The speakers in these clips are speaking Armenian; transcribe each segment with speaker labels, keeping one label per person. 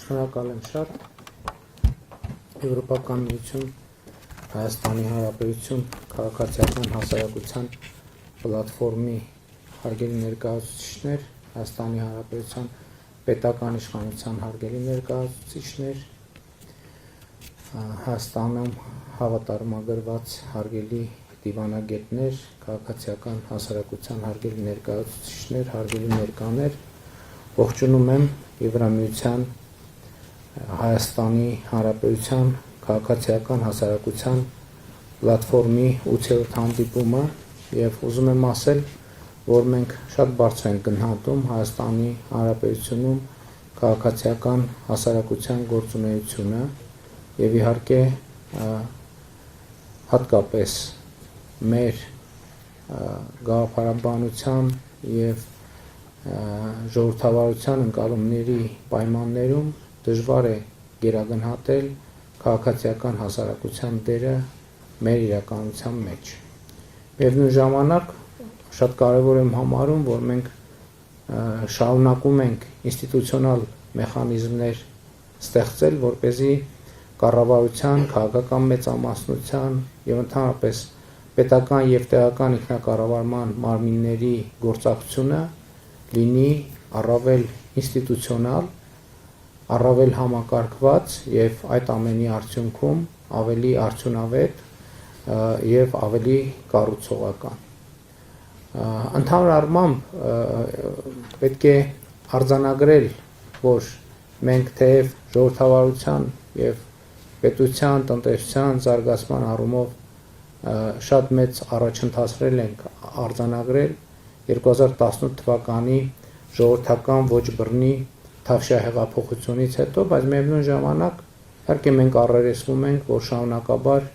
Speaker 1: Շնորհակալ եմ շատ Եվրոպական միություն, Հայաստանի Հանրապետություն քաղաքացիական հասարակության պլատֆորմի հարգելի ներկայացուցիչներ, Հայաստանի Հանրապետության պետական իշխանության հարգելի ներկայացուցիչներ, Հայաստանում հավատարմագրված հարգելի դիվանագետներ, քաղաքացիական հասարակության հարգելի ներկայացուցիչներ, հարգելի ներկաներ, ողջունում եմ Եվրամիության Հայաստանի Հանրապետության քաղաքացիական հասարակության պլատֆորմի 8-րդ հանդիպումը եւ ուզում եմ ասել, որ մենք շատ բարձր ենք գնահատում Հայաստանի Հանրապետությունում քաղաքացիական հասարակության գործունեությունը եւ իհարկե հատկապես մեր գաղափարաբանության եւ ժողովրդավարության ընկալումների պայմաններում դժվար է գերագնահատել քաղաքացիական հասարակության դերը մեր իրականության մեջ։ Միևնույն ժամանակ շատ կարևոր եմ համարում, որ մենք շարունակում ենք ինստիտուցիոնալ մեխանիզմներ ստեղծել, որպեսզի կառավարության, քաղաքական մեծամասնության եւ ընդհանրապես պետական եւ տեղական ինքնակառավարման մարմինների գործակցությունը լինի առավել ինստիտուցիոնալ, առավել համակարգված եւ այդ ամենի արդյունքում ավելի արդյունավետ եւ ավելի կառուցողական։ Ընդհանուր առմամբ պետք է արձանագրել, որ մենք թեև ժողովրդավարության եւ պետության, տնտեսության զարգացման առումով շատ մեծ առաջընթացներ ենք արձանագրել 2018 թվականի ժողովրդական ոչ բռնի Թավշյա հեղափոխությունից հետո, բայց միևնույն ժամանակ իհարկե մենք առերեսվում ենք, որ շարունակաբար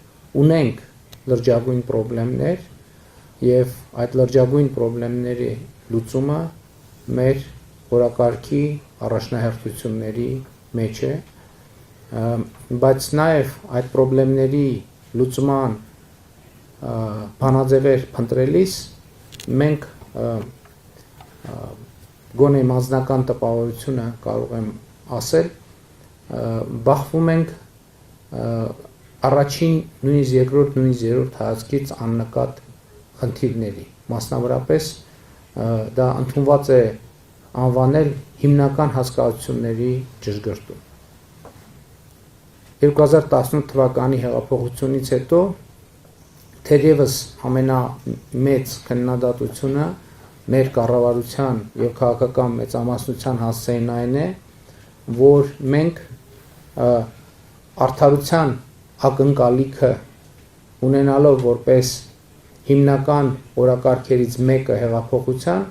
Speaker 1: ունենք լրջագույն խնդիրներ եւ այդ լրջագույն խնդիրների լուծումը մեր օրակարգի առաջնահերթությունների մեջ է, բայց նաեւ այդ խնդիրների լուծման բանաձևեր փնտրելիս մենք գոնե մասնական տպավորությունը կարող եմ ասել, բախվում ենք առաջին, նույնիսկ երկրորդ, նույնիսկ երրորդ հայացքից աննկատ խնդիրների, մասնավորապես դա ընդունված է անվանել հիմնական հասկացությունների ճշգրտում։ 2018 թվականի հեղափոխությունից հետո թերևս ամենամեծ քննադատությունը մեր կառավարության եւ քաղաքական մեծամասնության հասցեին այն է, որ մենք արդարության ակնկալիքը ունենալով որպես հիմնական օրակարգերից մեկը հեղափոխության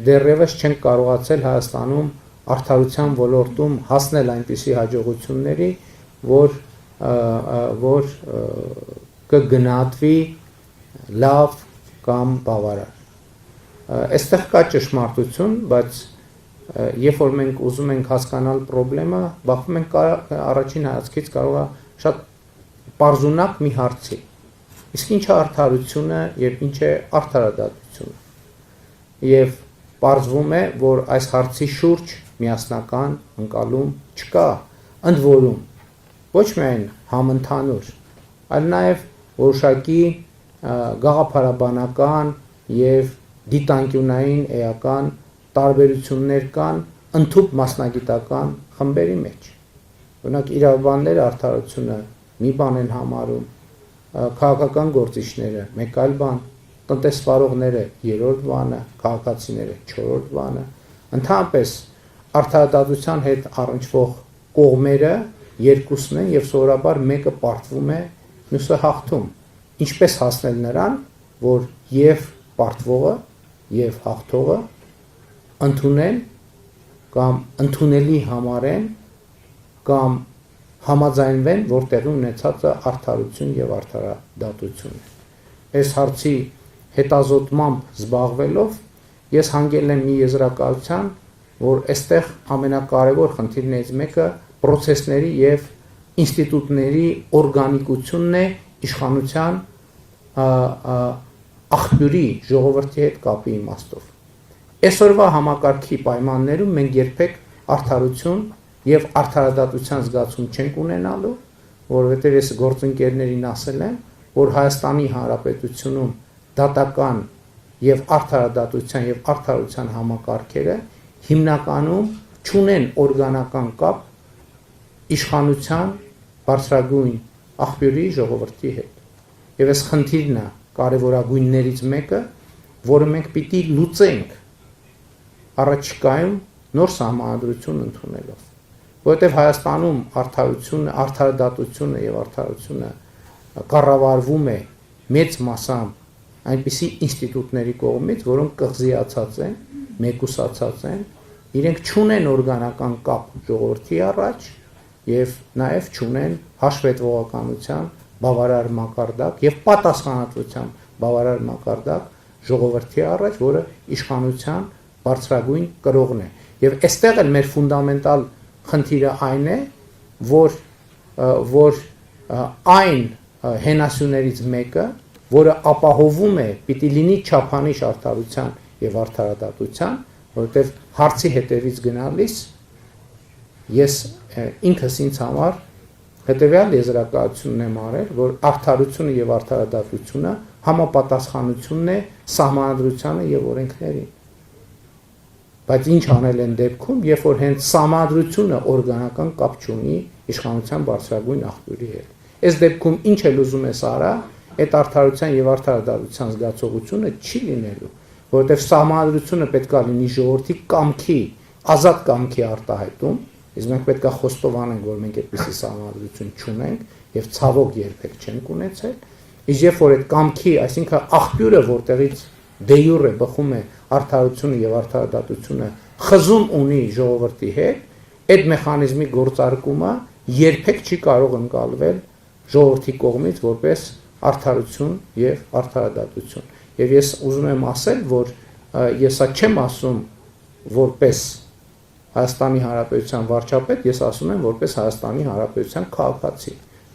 Speaker 1: դեռևս չենք կարողացել Հայաստանում արդարության ոլորտում հասնել այնպիսի հաջողությունների, որ կգնահատվի լավ կամ բավարար։ Այստեղ կա ճշմարտություն, բայց երբ որ մենք ուզում ենք հասկանալ խնդրեմը, բախվում ենք առաջին հայացքից կարող է շատ պարզունակ մի հարցի։ Իսկ ինչ է արդարությունը եւ ինչ է արդարադատությունը։ Եվ պարզվում է, որ այս հարցի շուրջ միասնական ընկալում չկա, ընդ որում ոչ միայն համընդհանուր, այլ նաեւ որոշակի գաղափարաբանական եւ դիտանկյունային էական տարբերություններ կան ընդհանուր մասնագիտական խմբերի մեջ։ Օրինակ իրավաբանները արդարությունը մի բան են համարում, քաղաքական գործիչները մեկ այլ բան, տնտեսվարողները երրորդ բանը, քաղաքացիները չորրորդ բանը, ընդհանրապես արդարադատության հետ առնչվող կողմերը երկուսն են եւ սովորաբար մեկը պարտվում է, մյուսը հաղթում։ Ինչպես հասնել նրան, որ եւ պարտվողը եւ հաղթողը ընդունեն կամ ընդունելի համարեն կամ համաձայնվեն, որ տեղի ունեցածը արդարություն եւ արդարադատություն է։ Այս հարցի հետազոտմամբ զբաղվելով ես հանգել եմ մի եզրակացության, որ այստեղ ամենակարևոր խնդիրներից մեկը process-ների եւ ինստիտուտների օրգանիկությունն է իշխանության աղբյուրի ժողովրդի հետ կապի իմաստով։ Այսօրվա համակարգի պայմաններում մենք երբեք արդարություն եւ արդարադատության զգացում չենք ունենալու, որովհետեւ ես գործընկերներին ասել եմ, որ Հայաստանի Հանրապետությունում դատական եւ արդարադատության եւ արդարության համակարգերը հիմնականում չունեն օրգանական կապ իշխանության բարձրագույն աղբյուրի ժողովրդի հետ։ Եվ այս խնդիրն է կարևորագույններից մեկը, որը մենք պիտի լուծենք առաջիկայում նոր սահմանադրություն ընդունելով, որովհետև Հայաստանում արդարադատությունը եւ արդարությունը կառավարվում է մեծ մասամբ այնպիսի ինստիտուտների կողմից, որոնք կղզիացած են, մեկուսացած են, իրենք չունեն օրգանական կապ ժողովրդի առաջ եւ նաեւ չունեն հաշվետվողականության բավարար մակարդակ եւ պատասխանատվության բավարար մակարդակ ժողովրդի առաջ, որը իշխանության բարձրագույն կրողն է։ Եվ այստեղ էլ մեր ֆունդամենտալ խնդիրը այն է, որ այն հենասյուներից մեկը, որը ապահովում է, պիտի լինի չափանիշ արդարության եւ արդարադատության, որովհետեւ հարցի հետևից գնալիս ես ինքս ինձ համար հետևյալ եզրակացությունն եմ արել, որ արդարությունը եւ արդարադատությունը համապատասխանությունն է սահմանադրությանը եւ օրենքներին։ Բայց ինչ անել են դեպքում, երբ որ հենց սահմանադրությունը օրգանական կապ չունի իշխանության բարձրագույն աղբյուրի հետ։ Այս դեպքում ինչ էլ ուզում ես արա, այդ արդարության եւ արդարադատության զգացողությունը չի լինելու, որովհետեւ սահմանադրությունը պետք է լինի ժողովրդի կամքի, ազատ կամքի արտահայտում, իսկ մենք պետք է խոստովանենք, որ մենք այդպիսի սահմանադրություն չունենք եւ ցավոք երբեք չենք ունեցել, իսկ երբ որ այդ կամքի, այսինքն աղբյուրը, որտեղից դե յուրե բխում է արդարությունը եւ արդարադատությունը, խզում ունի ժողովրդի հետ, այդ մեխանիզմի գործարկումը երբեք չի կարող ընկալվել ժողովրդի կողմից որպես արդարություն եւ արդարադատություն։ Եվ ես ուզում եմ ասել, որ ես չեմ ասում որպես Հայաստանի Հանրապետության վարչապետ, ես ասում եմ որպես Հայաստանի Հանրապետության քաղաքացի,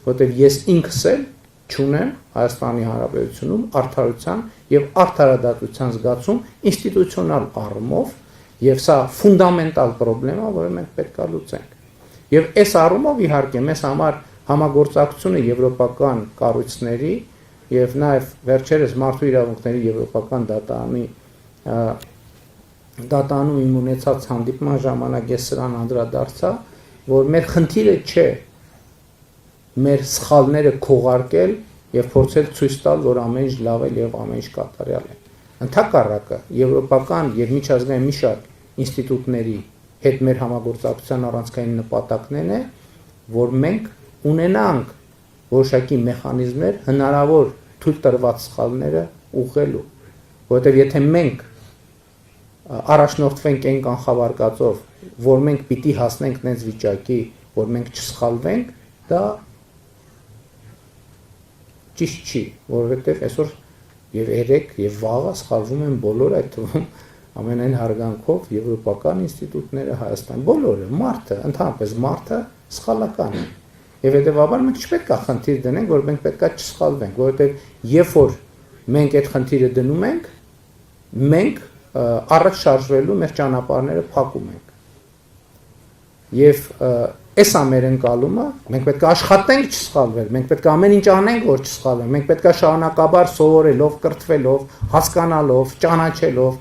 Speaker 1: որտեղ ես ինքս էլ չունեմ Հայաստանի Հանրապետությունում արդարության եւ արդարադատության զգացում ինստիտուցիոնալ առումով, եւ սա ֆունդամենտալ խնդրեմ է, որը մենք պետք է լուծենք։ Եվ այս առումով իհարկե մեզ համար համագործակցությունը եվրոպական կառույցների եւ նաեւ վերջերս մարդու իրավունքների եվրոպական դատարանում իմ ունեցած հանդիպման ժամանակ ես սրան անդրադարձա, որ մեր խնդիրը չէ մեր սխալները քողարկել եւ փորձել ցույց տալ, որ ամեն ինչ լավ է եւ ամեն ինչ կատարյալ է։ Ընդհակառակը եվրոպական եւ միջազգային մի շարք ինստիտուտների հետ մեր համագործակցության առանցքային նպատակն է, որ մենք ունենանք որոշակի մեխանիզմներ հնարավոր թույլ տրված սխալները ուղղելու, որովհետեւ եթե մենք առաջնորդվենք այն կանխավարկածով, որ մենք պիտի հասնենք նենց վիճակի, որ մենք չսխալվենք, դա ճիշտ չի, որովհետև այսօր եւ երեք եւ վաղը սխալվում են բոլորը, այդ թվում ամենայն հարգանքով եվրոպական ինստիտուտները, Հայաստան, բոլորը, մարդը, ընդհանրապես մարդը սխալական է։ Եվ հետեւաբար մենք չպետք է խնդիր դնենք, որ մենք պետք է չսխալվենք, որովհետև երբ որ մենք այդ խնդիրը դնում ենք, մենք առաջ շարժվելու մեր ճանապարհները փակում ենք։ Եվ այս է մեր ընկալումը, մենք պետք է աշխատենք չսխալվել, մենք պետք է ամեն ինչ անենք, որ չսխալվենք, մենք պետք է շարունակաբար սովորելով, կրթվելով, հասկանալով, ճանաչելով,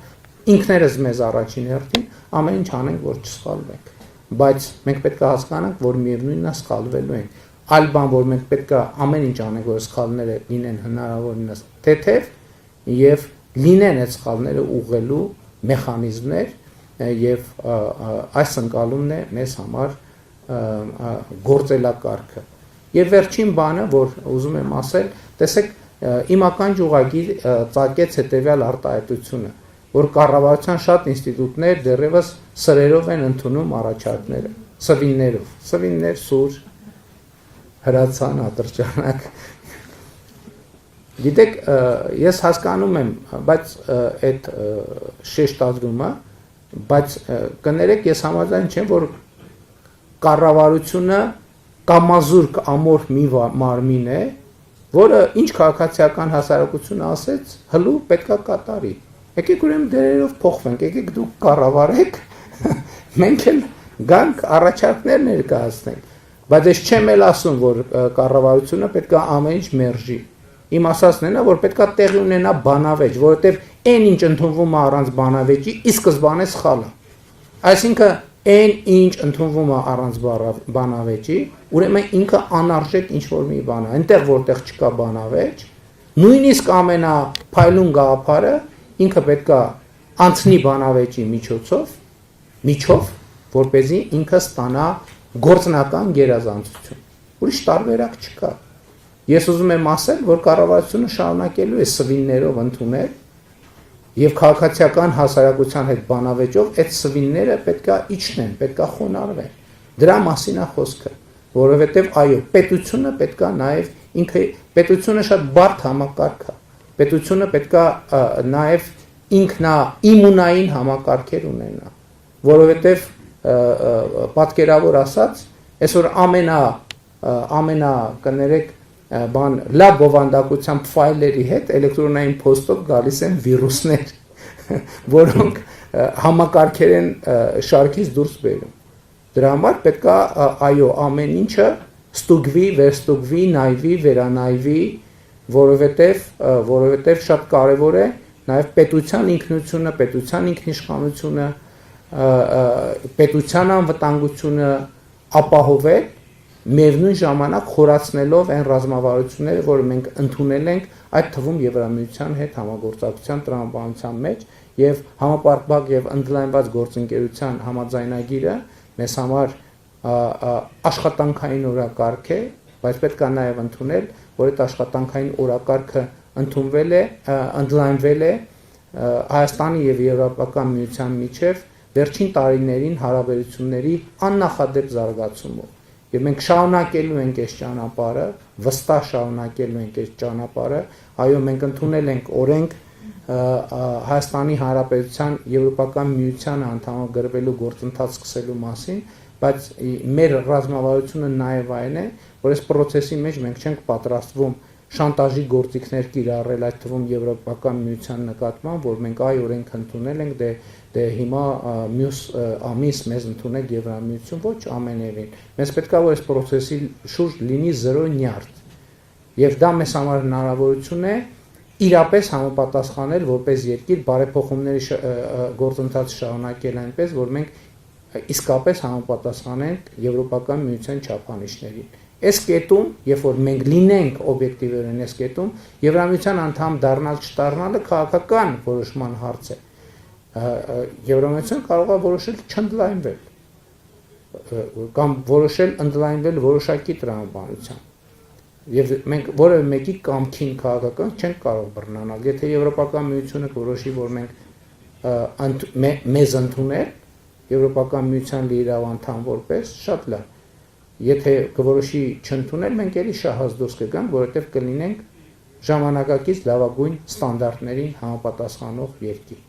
Speaker 1: ինքներս մեզ առաջին հերթին ամեն ինչ անենք, որ չսխալվենք։ Բայց մենք պետք է հասկանանք, որ միևնույնն է սխալվելու ենք։ Այլ բան, որ մենք պետք է ամեն ինչ անենք, որ սխալները լինեն հնարավորինս թեթև եւ լինեն այդ սխալները ուղղելու մեխանիզմներ եւ այս ընկալումն է մեզ համար գործելակարգը։ Եվ վերջին բանը, որ ուզում եմ ասել, տեսեք, իմ ականջուղագի ծագեց հետեւյալ արտահայտությունը, որ կառավարության շատ ինստիտուտներ դեռևս սրերով են ընդունում առաջարկները, սվիններ, սուր, հրացան, ատրճանակ։ Գիտեք, ես հասկանում եմ, բայց այդ շեշտադրումը, բայց կներեք, ես համաձայն չեմ, որ կառավարությունը կամազուրկ ամորֆ մի մարմին է, որը ինչ քաղաքացիական հասարակությունը ասեց, հլու պետքա կատարի։ Եկեք ուրեմն դերերով փոխվենք, եկեք դուք կառավարեք, մենք էլ գանք առաջարկներ ներկայացնենք, բայց ես չեմ էլ ասում, որ կառավարությունը պետք է ամեն ինչ մերժի։ Իմ ասածն է, որ պետք է տեղի ունենա բանավեճ, որովհետև այն ինչ ընդունվում է առանց բանավեճի, ի սկզբանե սխալ է։ Այսինքն այն ինչ ընդունվում է առանց բանավեճի, ուրեմն ինքը անարժեք ինչ-որ մի բան է, այնտեղ որտեղ չկա բանավեճ, նույնիսկ ամենափայլուն գաղափարը ինքը պետք է անցնի բանավեճի միջով, որպեսզի ինքը ստանա գործնական գերազանցություն։ Ուրիշ տարբերակ չկա։ Ես ուզում եմ ասել, որ կառավարությունը շարունակելու է սվիններով ընդունել եւ քաղաքացիական հասարակության հետ բանավեճով այդ սվինները պետքա իջնեն, պետքա խոնարհվեն։ Դրա մասին է խոսքը, որովհետեւ այո, պետությունը պետքա նաեւ ինքը պետությունը շատ բարդ համակարգ է։ Պետությունը պետքա նաեւ ինքնաիմունային համակարգեր ունենա, որովհետեւ պատկերավոր ասած, այսօր ամենա կներեք լավ բովանդակությամբ ֆայլերի հետ էլեկտրոնային փոստով գալիս են վիրուսներ, որոնք համակարգեր են շարքից դուրս բերում։ Դրա համար պետք է այո ամեն ինչը ստուգվի, վերստուգվի, նայվի, վերանայվի, որովհետև շատ կարևոր է նաև պետության ինքնությունը, պետության ինքնիշխանությունը, պետության անվտանգությունը ապահովել, միևնույն ժամանակ խորացնելով այն ռազմավարությունները, որ մենք ընդունել ենք, այդ թվում Եվրամիության հետ համագործակցության տրամաբանության մեջ եւ համապարփակ եւ ընդլայնված գործընկերության համաձայնագիրը մեզ համար աշխատանքային օրակարգ է, բայց պետք է նաեւ ընդունել, որ այդ աշխատանքային օրակարգը ընդլայնվել է Հայաստանի եւ Եվրոպական միության միջև վերջին տարիներին հարաբերությունների աննախադեպ զարգացումով։ Եվ մենք շարունակելու ենք այս ճանապարհը, վստահ շարունակելու ենք այս ճանապարհը, այո, մենք ընդունել ենք օրենք Հայաստանի Հանրապետության Եվրոպական միությանը անդամագրվելու գործընթաց սկսելու մասին, բայց մեր ռազմավարությունը նաև այն է, որ այս process-ի մեջ մենք չենք պատրաստվում շանտաժի գործիքներ կիրառել, այդ թվում Եվրոպական միության նկատմամբ, որ մենք այ օրենք ընդունել ենք, դե հիմա մյուս ամիս մեզ ընդունեք Եվրամիություն, ոչ ամենևին։ Մեզ պետք է որ այս process-ի շուրջ լինի զրո նյարդ։ Եվ դա մեզ համար հնարավորություն է իրապես համապատասխանել որպես երկիր բարեփոխումների գործընթաց շարունակել այնպես, որ մենք իսկապես համապատասխանենք Եվրոպական միության չափանիշներին։ Այս կետում, երբ որ մենք լինենք օբյեկտիվորեն այս կետում, Եվրամիության անդամ դառնալ չդառնալը քաղաքական որոշման հարց է։ Եվրամիությունը կարող է որոշել չընդլայնվել կամ որոշել ընդլայնվել որոշակի տրամաբանությամբ։ Եվ մենք որևէ մեկի կամքին քաղաքական չենք կարող բռնանալ։ Եթե Եվրոպական միությունը որոշի, որ մենք մեզ ընդունել Եվրոպական միության լիիրավ անդամ որպես, շատ լավ։ Եթե կորոշի չընդունել, մենք էլի շահած դուրս կգանք, որովհետև կլինենք ժամանակակից լավագույն ստանդարտներին համապատասխանող երկիր։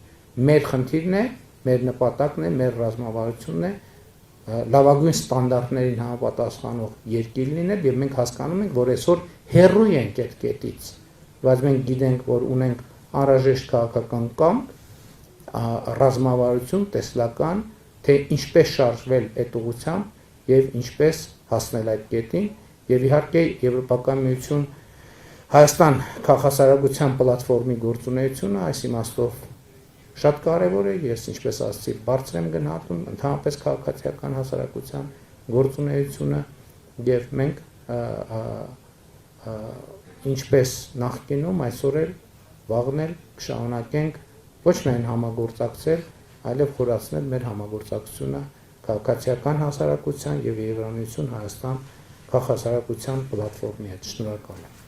Speaker 1: Մեր խնդիրն է, մեր նպատակն է, մեր ռազմավարությունն է լավագույն ստանդարտներին համապատասխանող երկիր լինել, եւ մենք հասկանում ենք, որ այսօր հեռու ենք այդ կետից, բայց մենք գիտենք, որ ունենք անհրաժեշտ քաղաքական կամք, ռազմավարություն, տեսլական, թե ինչպես շարժվել այդ ուղղությամբ եւ ինչպես հասնել այդ կետին, եւ իհարկե Եվրոպական միություն Հայաստան քաղաքասարակության պլատֆորմի գործունեությունը այս իմաստով շատ կարևոր է, ես ինչպես ասացի, բարձր եմ գնահատում ընդհանրապես քաղաքացիական հասարակության գործունեությունը եւ մենք ինչպես նախկինում այսօր էլ վաղն էլ կշարունակենք ոչ միայն համագործակցել, այլև խորացնել մեր համագործակցությունը քաղաքացիական հասարակության եւ Եվրամիություն Հայաստան քաղաքասարակության պլատֆորմի հետ։ Շնորհակալ եմ։